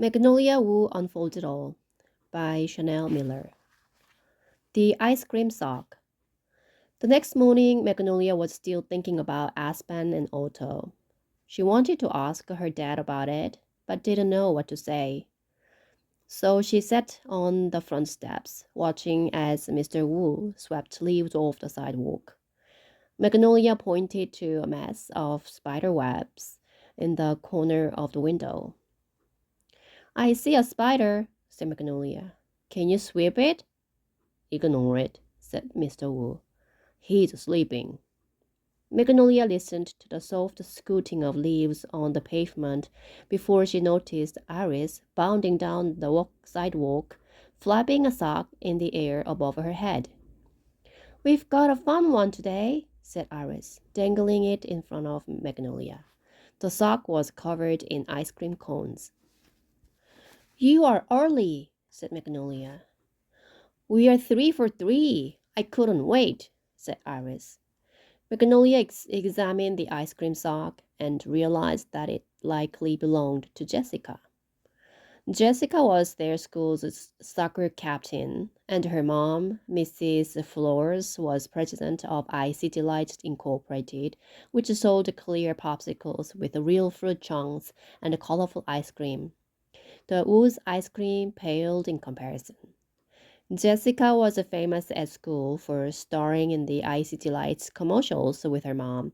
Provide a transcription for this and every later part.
Magnolia Wu Unfolded All by Chanel Miller. The Ice Cream Sock. The next morning, Magnolia was still thinking about Aspen and Otto. She wanted to ask her dad about it, but didn't know what to say. So she sat on the front steps, watching as Mr. Wu swept leaves off the sidewalk. Magnolia pointed to a mess of spider webs in the corner of the window. I see a spider, said Magnolia. Can you sweep it? Ignore it, said Mr. Wu. He's sleeping. Magnolia listened to the soft scooting of leaves on the pavement before she noticed Iris bounding down the sidewalk, flapping a sock in the air above her head. We've got a fun one today, said Iris, dangling it in front of Magnolia. The sock was covered in ice cream cones. You are early, said Magnolia. We are 3 for 3. I couldn't wait, said Iris. Magnolia examined the ice cream sock and realized that it likely belonged to Jessica. Jessica was their school's soccer captain, and her mom, Mrs. Flores, was president of ICT Lights Incorporated, which sold clear popsicles with real fruit chunks and colorful ice cream. The Woo's ice cream paled in comparison. Jessica was famous at school for starring in the ICT Lights commercials with her mom.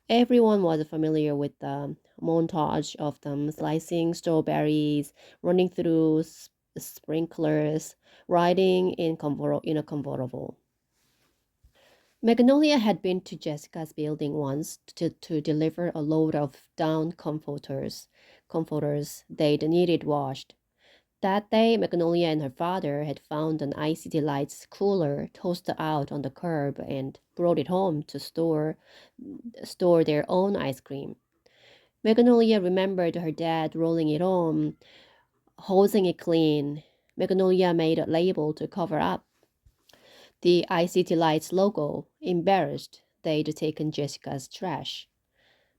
Everyone was familiar with the montage of them slicing strawberries, running through sprinklers, riding in a convertible. Magnolia had been to Jessica's building once to deliver a load of down comforters they'd needed washed. That day, Magnolia and her father had found an ICT Lights cooler tossed out on the curb and brought it home to store their own ice cream. Magnolia remembered her dad rolling it home, hosing it clean. Magnolia made a label to cover up the ICT Lights logo, embarrassed they'd taken Jessica's trash.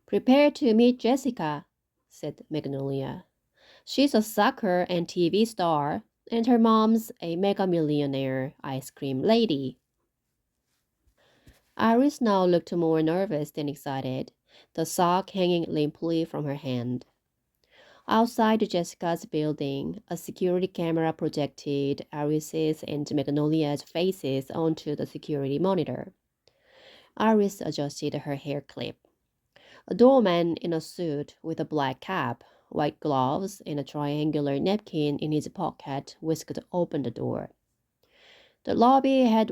Prepare to meet Jessica, said Magnolia. She's a soccer and TV star, and her mom's a mega millionaire ice cream lady. Iris now looked more nervous than excited, the sock hanging limply from her hand. Outside Jessica's building, a security camera projected Iris's and Magnolia's faces onto the security monitor. Iris adjusted her hair clip. A doorman in a suit with a black cap, white gloves, and a triangular napkin in his pocket whisked open the door. The lobby had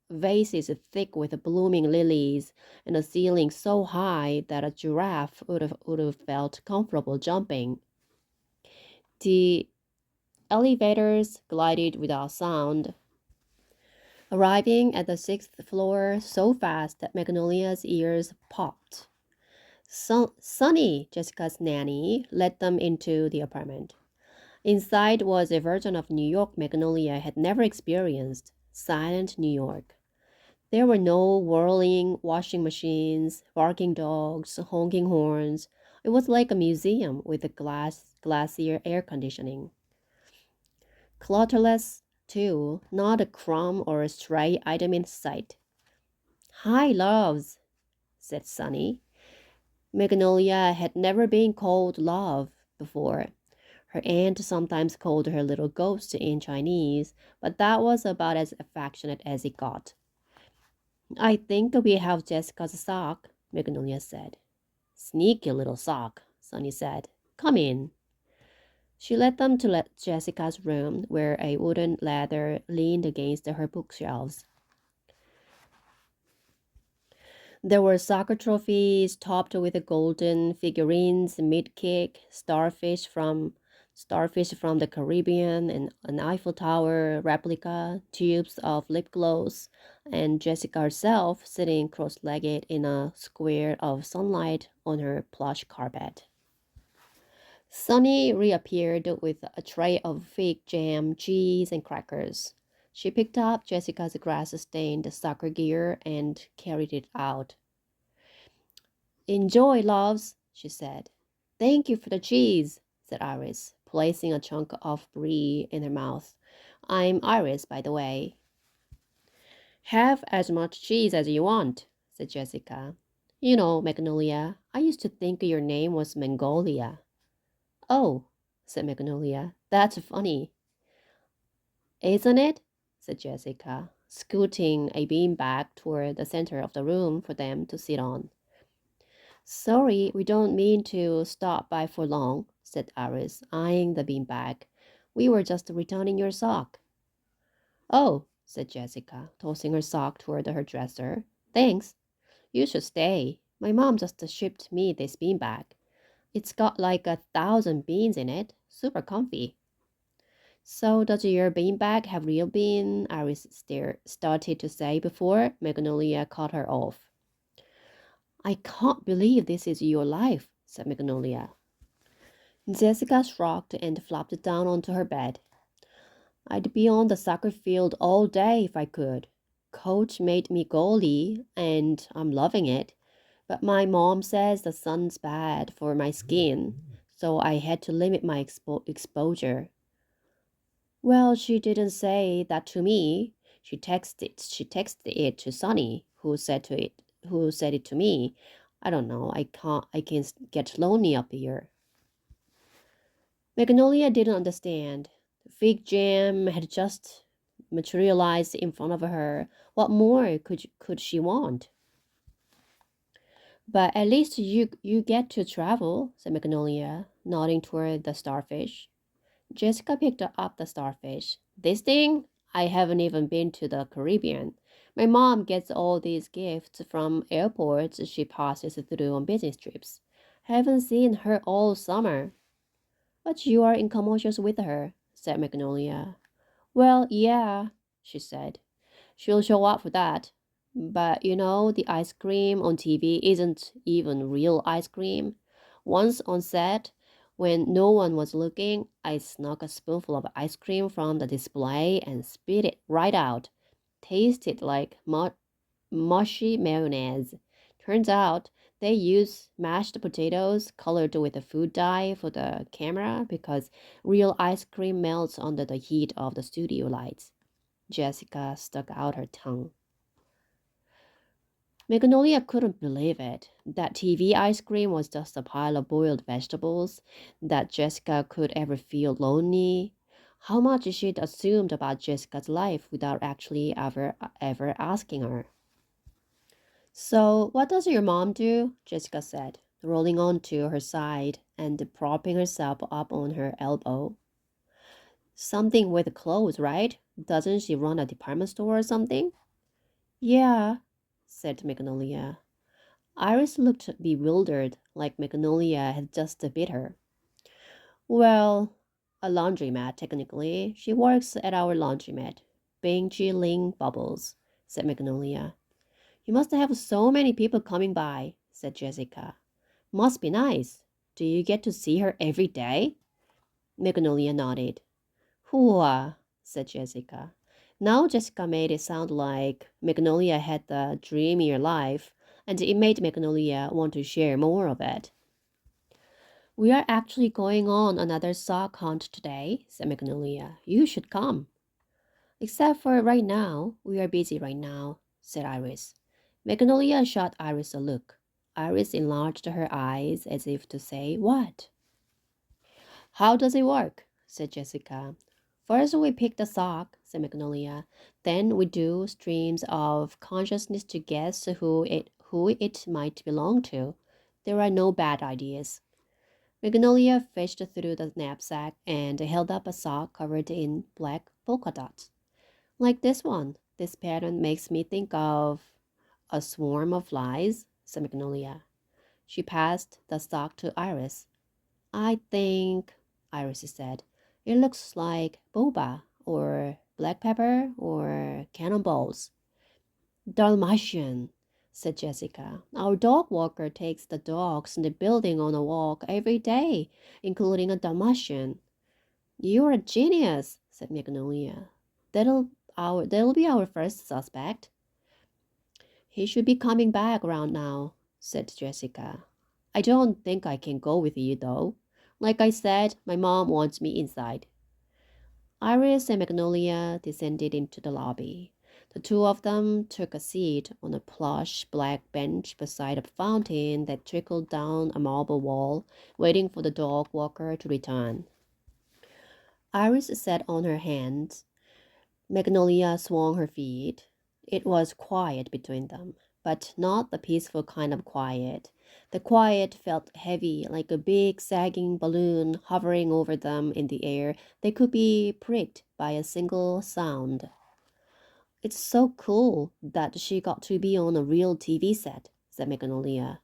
vases thick with blooming lilies and a ceiling so high that a giraffe would have felt comfortable jumping. The elevators glided without sound, arriving at the sixth floor so fast that Magnolia's ears popped. Sunny, Jessica's nanny, led them into the apartment. Inside was a version of New York Magnolia had never experienced, silent New York. There were no whirling washing machines, barking dogs, honking horns. It was like a museum with a glacier air conditioning. Clutterless, too, not a crumb or a stray item in sight. Hi, loves, said Sunny. Magnolia had never been called love before. Her aunt sometimes called her little ghost in Chinese, but that was about as affectionate as it got. I think we have Jessica's sock, Magnolia said. Sneaky little sock, Sunny said. Come in. She led them to Jessica's room, where a wooden ladder leaned against her bookshelves. There were soccer trophies topped with golden figurines, mid-kick, starfish from the Caribbean, and an Eiffel Tower replica, tubes of lip gloss, and Jessica herself sitting cross-legged in a square of sunlight on her plush carpet. Sunny reappeared with a tray of fig jam, cheese, and crackers. She picked up Jessica's grass-stained soccer gear and carried it out. Enjoy, loves, she said. Thank you for the cheese, said Iris, placing a chunk of brie in her mouth. I'm Iris, by the way. Have as much cheese as you want, said Jessica. You know, Magnolia, I used to think your name was Mongolia. Oh, said Magnolia, that's funny, isn't it? Said Jessica, scooting a beanbag toward the center of the room for them to sit on. Sorry, we don't mean to stop by for long, said Iris, eyeing the beanbag. We were just returning your sock. Oh, said Jessica, tossing her sock toward her dresser. Thanks. You should stay. My mom just shipped me this beanbag. It's got like 1,000 beans in it. Super comfy. So does your beanbag have real bean? Iris started to say before Magnolia cut her off. I can't believe this is your life, said Magnolia. Jessica shrugged and flopped down onto her bed. I'd be on the soccer field all day if I could. Coach made me goalie, and I'm loving it. But my mom says the sun's bad for my skin, so I had to limit my exposure. Well, she didn't say that to me. She texted it to Sonny, who said it to me. I don't know. I can get lonely up here. Magnolia didn't understand. Fig jam had just materialized in front of her. What more could she want? But at least you get to travel, said Magnolia, nodding toward the starfish. Jessica picked up the starfish. This thing? I haven't even been to the Caribbean. My mom gets all these gifts from airports she passes through on business trips. Haven't seen her all summer. But you are in commercials with her, said Magnolia. Well, yeah, she said. She'll show up for that. But you know, the ice cream on TV isn't even real ice cream. Once on set, when no one was looking, I snuck a spoonful of ice cream from the display and spit it right out. Tasted like mushy mayonnaise. Turns out they use mashed potatoes colored with a food dye for the camera because real ice cream melts under the heat of the studio lights. Jessica stuck out her tongue. Magnolia couldn't believe it. That TV ice cream was just a pile of boiled vegetables. That Jessica could ever feel lonely. How much she'd assumed about Jessica's life without actually ever asking her. So, what does your mom do? Jessica said, rolling onto her side and propping herself up on her elbow. Something with clothes, right? Doesn't she run a department store or something? Yeah, said Magnolia. Iris looked bewildered, like Magnolia had just bit her. Well, a laundromat, technically. She works at our laundromat. Bing Ling Bubbles, said Magnolia. You must have so many people coming by, said Jessica. Must be nice. Do you get to see her every day? Magnolia nodded. Hooah, said Jessica. Now Jessica made it sound like Magnolia had the dreamier life, and it made Magnolia want to share more of it. We are actually going on another sock hunt today, said Magnolia. You should come. Except for right now, we are busy right now, said Iris. Magnolia shot Iris a look. Iris enlarged her eyes as if to say, What? How does it work? Said Jessica. First we pick the sock, said Magnolia. Then we do streams of consciousness to guess who it might belong to. There are no bad ideas. Magnolia fished through the knapsack and held up a sock covered in black polka dots. Like this one. This pattern makes me think of a swarm of flies, said Magnolia. She passed the sock to Iris. I think, Iris said, it looks like boba or black pepper or cannonballs. Dalmatian, said Jessica. Our dog walker takes the dogs in the building on a walk every day, including a Dalmatian. You're a genius, said Magnolia. That'll be our first suspect. He should be coming back around now, said Jessica. I don't think I can go with you, though. Like I said, my mom wants me inside. Iris and Magnolia descended into the lobby. The two of them took a seat on a plush black bench beside a fountain that trickled down a marble wall, waiting for the dog walker to return. Iris sat on her hands. Magnolia swung her feet. It was quiet between them, but not the peaceful kind of quiet. The quiet felt heavy, like a big sagging balloon hovering over them in the air. They could be pricked by a single sound. It's so cool that she got to be on a real TV set, said Magnolia.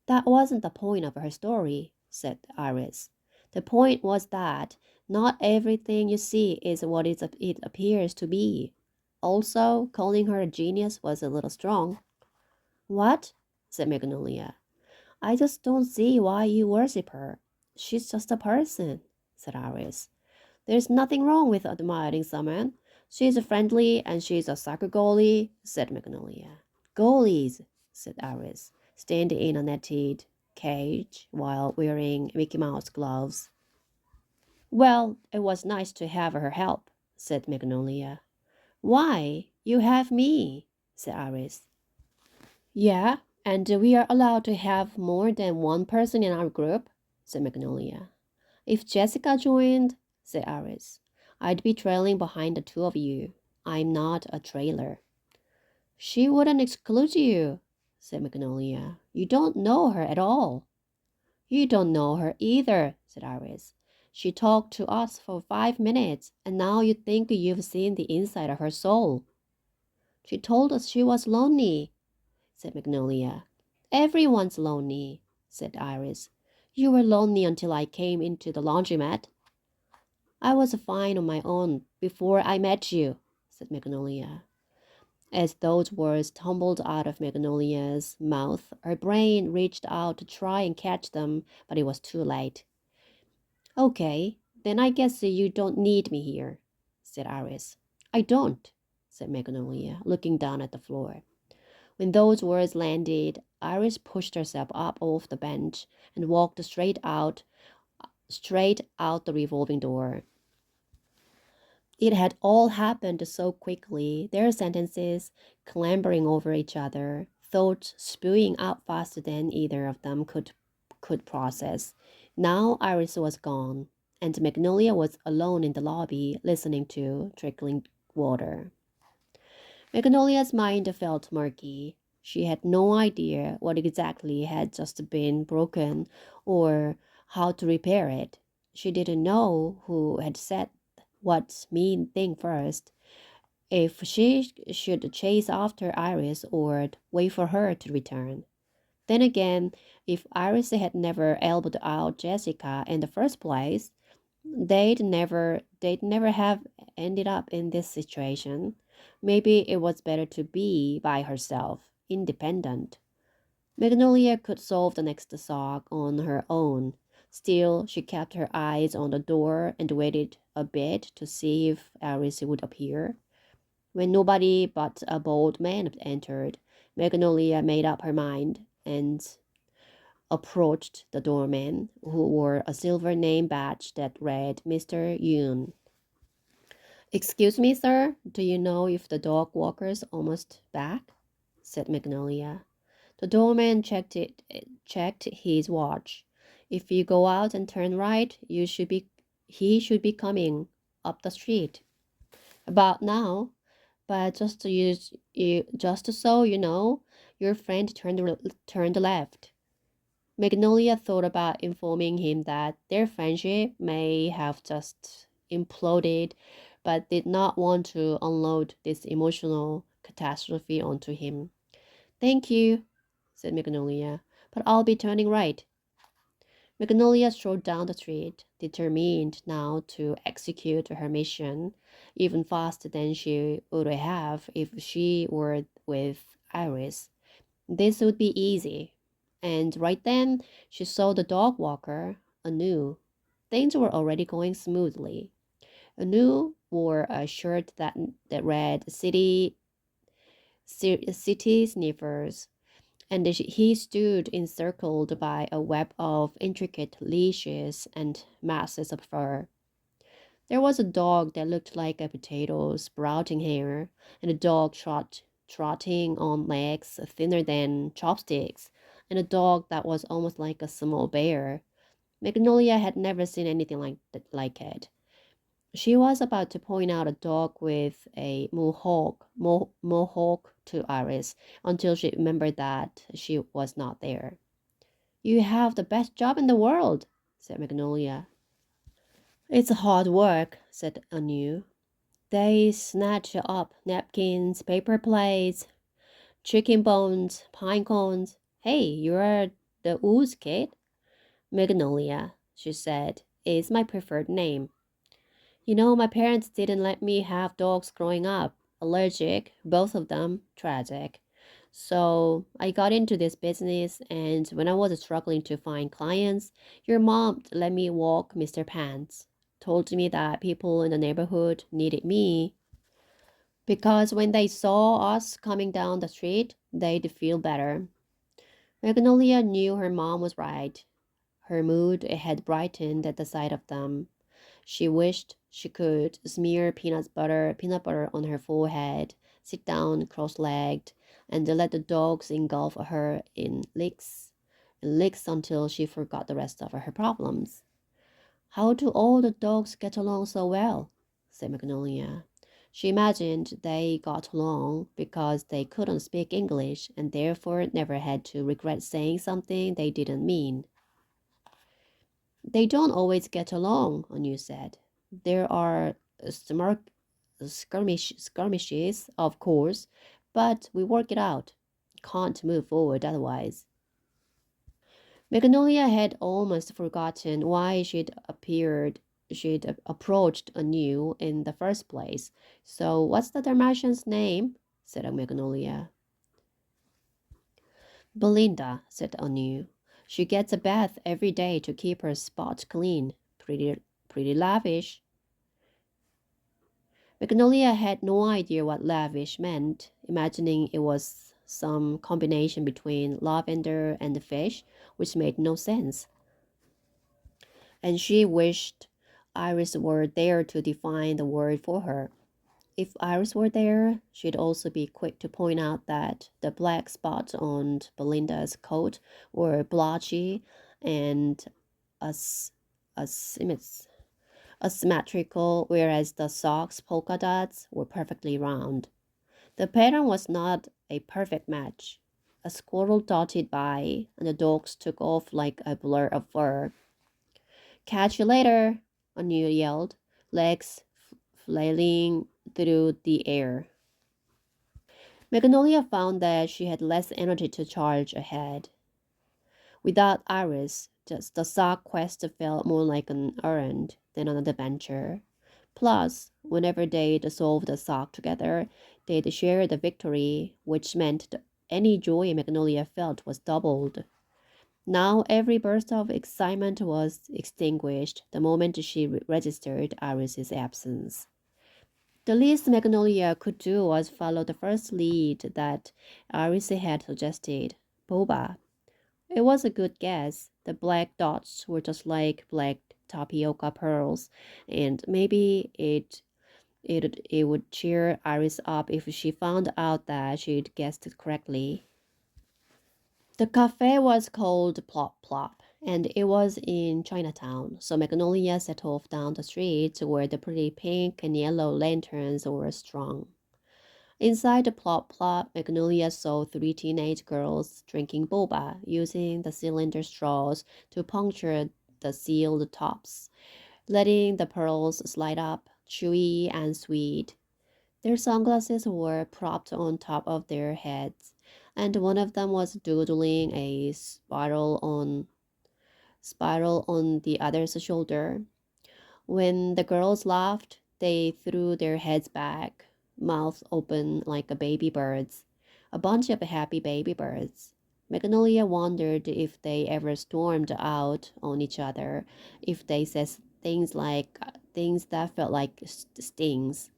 That wasn't the point of her story, said Iris. The point was that not everything you see is what it appears to be. Also, calling her a genius was a little strong. What? Said Magnolia. I just don't see why you worship her. She's just a person, said Iris. There's nothing wrong with admiring someone. She's friendly and she's a soccer goalie, said Magnolia. Goalies, said Iris, standing in a netted cage while wearing Mickey Mouse gloves. Well, it was nice to have her help, said Magnolia. Why? You have me, said Iris. Yeah, and we are allowed to have more than one person in our group, said Magnolia. If Jessica joined, said Iris, I'd be trailing behind the two of you. I'm not a trailer. She wouldn't exclude you, said Magnolia. You don't know her at all. You don't know her either, said Iris. She talked to us for 5 minutes, and now you think you've seen the inside of her soul. She told us she was lonely, said Magnolia. Everyone's lonely, said Iris. You were lonely until I came into the laundromat. I was fine on my own before I met you, said Magnolia. As those words tumbled out of Magnolia's mouth, her brain reached out to try and catch them, but it was too late. Okay, then I guess you don't need me here, said Iris. I don't, said Magnolia, looking down at the floor. When those words landed, Iris pushed herself up off the bench and walked straight out the revolving door. It had all happened so quickly, their sentences clambering over each other, thoughts spewing out faster than either of them could process. Now Iris was gone, and Magnolia was alone in the lobby listening to trickling water. Magnolia's mind felt murky. She had no idea what exactly had just been broken or how to repair it. She didn't know who had said what mean thing first, if she should chase after Iris or wait for her to return. Then again, if Iris had never elbowed out Jessica in the first place, they'd never have ended up in this situation. Maybe it was better to be by herself, independent. Magnolia could solve the next sock on her own. Still, she kept her eyes on the door and waited a bit to see if Iris would appear. When nobody but a bold man entered, Magnolia made up her mind and approached the doorman, who wore a silver name badge that read Mr. Yoon. Excuse me, sir, do you know if the dog walker's almost back? Said Magnolia. The doorman checked his watch. If you go out and turn right, he should be coming up the street. About now, but just so you know, your friend turned left. Magnolia thought about informing him that their friendship may have just imploded, but did not want to unload this emotional catastrophe onto him. Thank you, said Magnolia, but I'll be turning right. Magnolia strode down the street, determined now to execute her mission even faster than she would have if she were with Iris. This would be easy. And right then, she saw the dog walker, Anu. Things were already going smoothly. Anu wore a shirt that read City Sniffers and he stood encircled by a web of intricate leashes and masses of fur. There was a dog that looked like a potato sprouting hair, and a dog trotting on legs thinner than chopsticks, and a dog that was almost like a small bear. Magnolia had never seen anything like it. She was about to point out a dog with a mohawk to Iris until she remembered that she was not there. You have the best job in the world, said Magnolia. It's hard work, said Anu. They snatch up napkins, paper plates, chicken bones, pine cones. Hey, you're the ooze kid? Magnolia, she said, is my preferred name. You know, my parents didn't let me have dogs growing up. Allergic, both of them, tragic. So I got into this business, and when I was struggling to find clients, your mom let me walk Mr. Pants. Told me that people in the neighborhood needed me because when they saw us coming down the street, they'd feel better. Magnolia knew her mom was right. Her mood had brightened at the sight of them. She wished she could smear peanut butter on her forehead, sit down cross-legged, and let the dogs engulf her in licks until she forgot the rest of her problems. How do all the dogs get along so well? Said Magnolia. She imagined they got along because they couldn't speak English and therefore never had to regret saying something they didn't mean. They don't always get along, Anu said. There are skirmishes, of course, but we work it out. Can't move forward otherwise. Magnolia had almost forgotten why she'd approached Anu in the first place. So what's the Dalmatian's name? Said Magnolia. Belinda, said Anu. She gets a bath every day to keep her spot clean. Pretty lavish. Magnolia had no idea what lavish meant, imagining it was some combination between lavender and fish, which made no sense. And she wished Iris were there to define the word for her. If Iris were there, she'd also be quick to point out that the black spots on Belinda's coat were blotchy and as asymmetrical, whereas the socks' polka dots were perfectly round. The pattern was not a perfect match. A squirrel darted by, and the dogs took off like a blur of fur. Catch you later, Anu yelled, legs flailing through the air. Magnolia found that she had less energy to charge ahead. Without Iris, just the sock quest felt more like an errand than an adventure. Plus, whenever they'd solve the sock together, they'd share the victory, which meant any joy Magnolia felt was doubled. Now every burst of excitement was extinguished the moment she registered Iris's absence. The least Magnolia could do was follow the first lead that Iris had suggested, boba. It was a good guess. The black dots were just like black tapioca pearls, and maybe it would cheer Iris up if she found out that she'd guessed it correctly. The cafe was called Plop Plop, and it was in Chinatown, so Magnolia set off down the street where the pretty pink and yellow lanterns were strung. Inside the Plop Plop, Magnolia saw three teenage girls drinking boba, using the cylinder straws to puncture the sealed tops, letting the pearls slide up, chewy and sweet. Their sunglasses were propped on top of their heads, and one of them was doodling a spiral on the other's shoulder. When the girls laughed, they threw their heads back, mouths open like a baby birds, a bunch of happy baby birds. Magnolia wondered if they ever stormed out on each other, if they said things that felt like stings.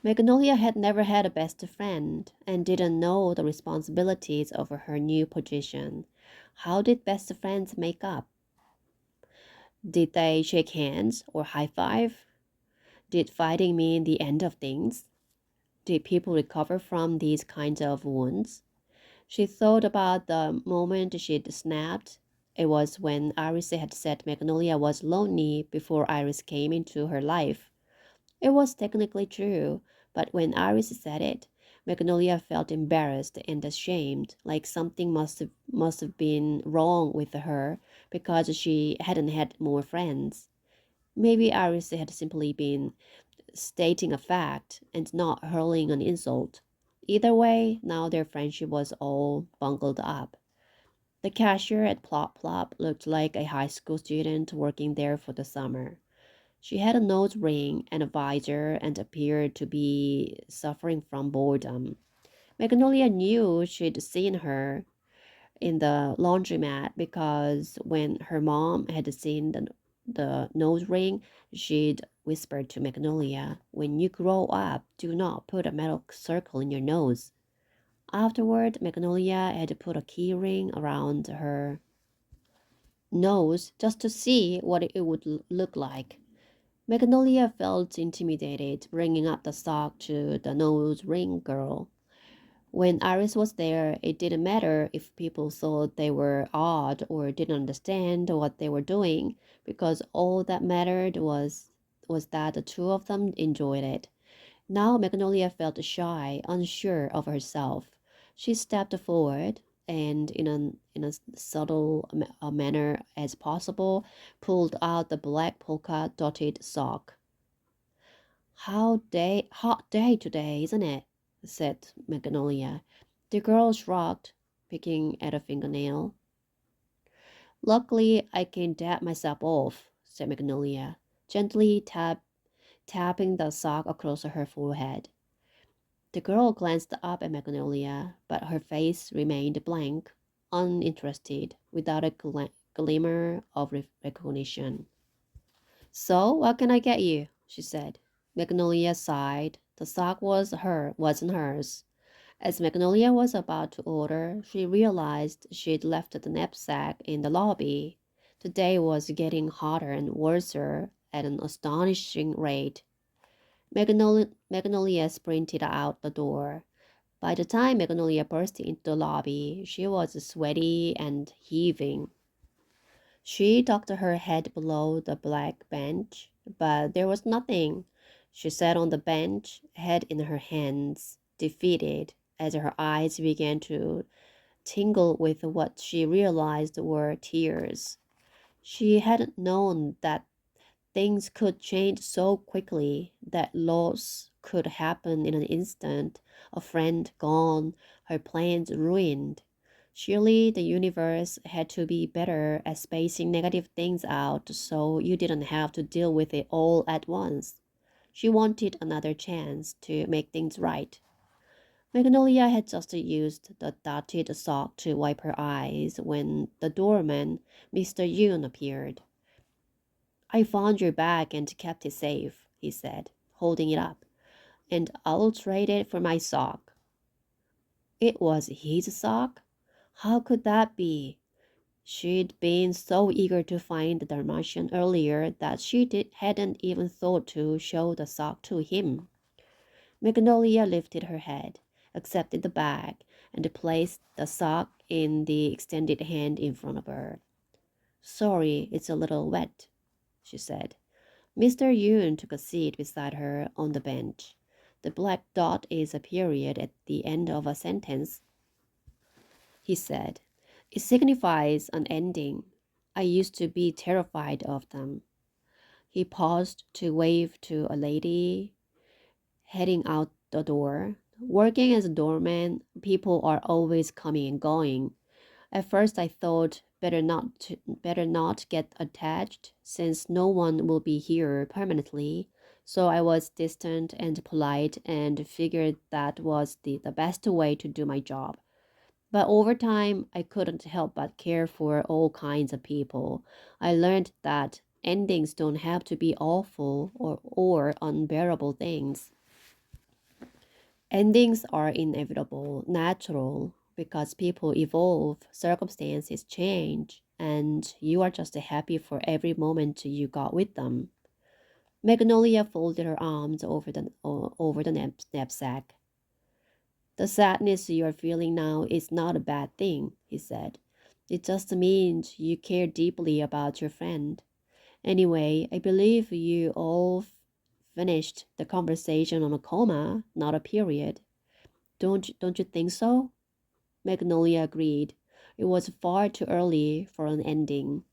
Magnolia had never had a best friend and didn't know the responsibilities of her new position. How did best friends make up? Did they shake hands or high five? Did fighting mean the end of things? Did people recover from these kinds of wounds? She thought about the moment she'd snapped. It was when Iris had said Magnolia was lonely before Iris came into her life. It was technically true, but when Iris said it, Magnolia felt embarrassed and ashamed, like something must have been wrong with her because she hadn't had more friends. Maybe Iris had simply been stating a fact and not hurling an insult. Either way, now their friendship was all bungled up. The cashier at Plop Plop looked like a high school student working there for the summer. She had a nose ring and a visor and appeared to be suffering from boredom. Magnolia knew she'd seen her in the laundromat because when her mom had seen the nose ring, she'd whispered to Magnolia, "When you grow up, do not put a metal circle in your nose." Afterward, Magnolia had put a key ring around her nose just to see what it would look like. Magnolia felt intimidated bringing up the sock to the nose ring girl. When Iris was there, it didn't matter if people thought they were odd or didn't understand what they were doing, because all that mattered was that the two of them enjoyed it. Now Magnolia felt shy, unsure of herself. She stepped forward and, in a subtle manner as possible, pulled out the black polka dotted sock. Hot day today, isn't it?" said Magnolia. The girl shrugged, picking at a fingernail. "Luckily, I can dab myself off," said Magnolia, gently tapping the sock across her forehead. The girl glanced up at Magnolia, but her face remained blank, uninterested, without a glimmer of recognition. "So, what can I get you?" she said. Magnolia sighed. The sock wasn't hers. As Magnolia was about to order, she realized she'd left the knapsack in the lobby. The day was getting hotter and worser at an astonishing rate. Magnolia sprinted out the door. By the time Magnolia burst into the lobby, she was sweaty and heaving. She tucked her head below the black bench, but there was nothing. She sat on the bench, head in her hands, defeated, as her eyes began to tingle with what she realized were tears. She hadn't known that things could change so quickly, that loss could happen in an instant, a friend gone, her plans ruined. Surely the universe had to be better at spacing negative things out so you didn't have to deal with it all at once. She wanted another chance to make things right. Magnolia had just used the dotted sock to wipe her eyes when the doorman, Mr. Yoon, appeared. "I found your bag and kept it safe," he said, holding it up, "and I'll trade it for my sock." It was his sock? How could that be? She'd been so eager to find the Dalmatian earlier that hadn't even thought to show the sock to him. Magnolia lifted her head, accepted the bag, and placed the sock in the extended hand in front of her. "Sorry, it's a little wet," she said. Mr. Yoon took a seat beside her on the bench. "The black dot is a period at the end of a sentence," he said. "It signifies an ending. I used to be terrified of them." He paused to wave to a lady heading out the door. "Working as a doorman, people are always coming and going. At first I thought better not get attached since no one will be here permanently. So I was distant and polite and figured that was the best way to do my job. But over time I couldn't help but care for all kinds of people. I learned that endings don't have to be awful or unbearable things." Endings are inevitable, natural, because people evolve, circumstances change, and you are just happy for every moment you got with them. Magnolia folded her arms over the knapsack. The sadness you are feeling now is not a bad thing, he said. It just means you care deeply about your friend. Anyway, I believe you all finished the conversation on a comma, not a period. Don't you think so? Magnolia agreed. It was far too early for an ending.